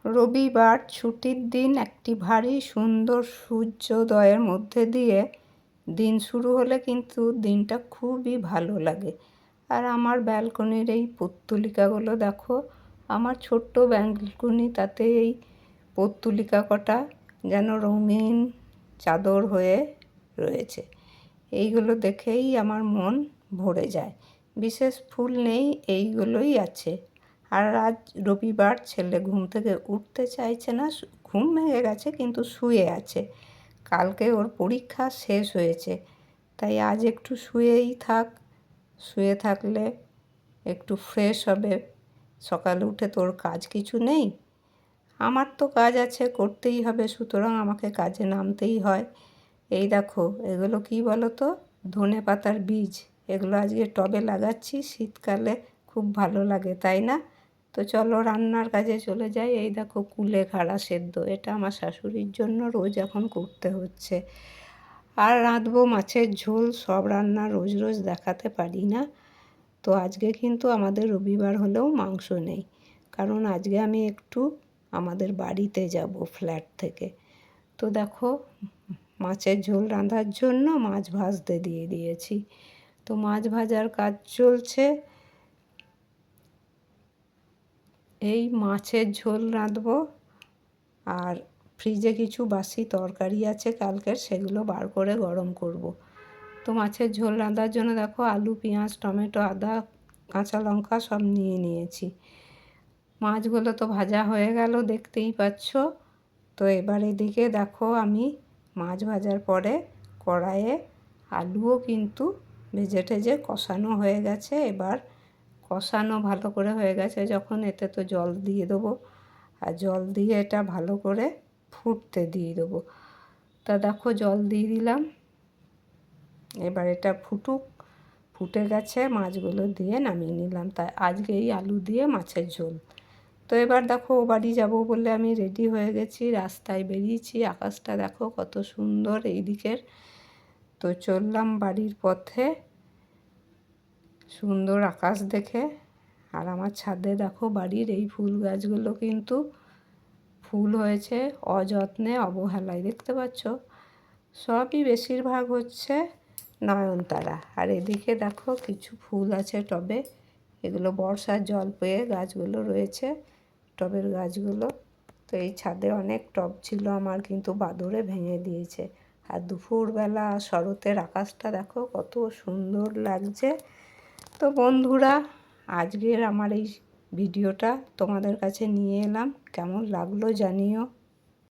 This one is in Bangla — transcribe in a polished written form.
রবিবার ছুটির দিন একটি ভারী সুন্দর সূর্যোদয়ের মধ্যে দিয়ে দিন শুরু হলে কিন্তু দিনটা খুবই ভালো লাগে। আর আমার ব্যালকনির এই পর্তুলিকাগুলো দেখো, আমার ছোট্ট ব্যালকনি, তাতে এই পর্তুলিকা কটা যেন রঙিন চাদর হয়ে রয়েছে। এইগুলো দেখেই আমার মন ভরে যায়। বিশেষ ফুল নেই, এইগুলোই আছে। আর আজ রবিবার, ছেলে ঘুম থেকে উঠতে চাইছে না, ঘুম ভেঙে গেছে কিন্তু শুয়ে আছে। কালকে ওর পরীক্ষা শেষ হয়েছে, তাই আজ একটু শুয়েই থাক। শুয়ে থাকলে একটু ফ্রেশ হবে। সকালে উঠে তোর কাজ কিছু নেই, আমার তো কাজ আছে, করতেই হবে, সুতরাং আমাকে কাজে নামতেই হয়। এই দেখো, এগুলো কি বলো তো? ধনেপাতার বীজ। এগুলো আজকে টবে লাগাচ্ছি, শীতকালে খুব ভালো লাগে, তাই না? তো চলো রান্নার কাজে চলে যাই। এই দেখো, কুলেখাড়া সেদ্ধ, এটা আমার শাশুড়ির জন্য রোজ এখন করতে হচ্ছে। আর রাঁধবো মাছের ঝোল। সব রান্না রোজ রোজ দেখাতে পারি না, তো আজকে কিন্তু আমাদের রবিবার হলেও মাংস নেই, কারণ আজকে আমি একটু আমাদের বাড়িতে যাব ফ্ল্যাট থেকে। তো দেখো, মাছের ঝোল রাঁধার জন্য মাছ ভাজতে দিয়ে দিয়েছি। তো মাছ ভাজার কাজ চলছে। এই মাছের ঝোল রাঁধবো, আর ফ্রিজে কিছু বাসি তরকারি আছে কালকের, সেগুলো বার করে গরম করব। তো মাছের ঝোল রাঁধার জন্য দেখো, আলু, পেঁয়াজ, টমেটো, আদা, কাঁচা লঙ্কা সব নিয়ে নিয়েছি। মাছগুলো তো ভাজা হয়ে গেল, দেখতেই পাচ্ছ। তো এবার এদিকে দেখো, আমি মাছ ভাজার পরে কড়াইয়ে আলুও কিন্তু ভেজে টেজে কষানো হয়ে গেছে। এবার কষানো ভালো করে হয়ে গেছে যখন, এতে তো জল দিয়ে দেবো। আর জল দিয়ে এটা ভালো করে ফুটতে দিয়ে দেবো। তা দেখো, জল দিয়ে দিলাম। এবার এটা ফুটুক। ফুটে গেছে, মাছগুলো দিয়ে নামিয়ে নিলাম। তাই আজকে এই আলু দিয়ে মাছের ঝোল। তো এবার দেখো, ও বাড়ি যাবো বলে আমি রেডি হয়ে গেছি, রাস্তায় বেরিয়েছি। আকাশটা দেখো কত সুন্দর এই দিকের। তো চললাম বাড়ির পথে, সুন্দর আকাশ দেখে। আর আমার ছাদে দেখো, বাড়ির এই ফুল গাছগুলো কিন্তু ফুল হয়েছে অযত্নে, অবহেলায়, দেখতে পাচ্ছ? সবই বেশিরভাগ হচ্ছে নয়নতারা। আর এদিকে দেখো, কিছু ফুল আছে টবে, এগুলো বর্ষার জল পেয়ে গাছগুলো রয়েছে, টবের গাছগুলো। তো এই ছাদে অনেক টব ছিল আমার, কিন্তু বাদরে ভেঙে দিয়েছে। আর দুপুরবেলা শরতের আকাশটা দেখো কত সুন্দর লাগছে। তো বন্ধুরা, আজকের আমার এই ভিডিওটা তোমাদের কাছে নিয়ে এলাম, কেমন লাগলো জানিও।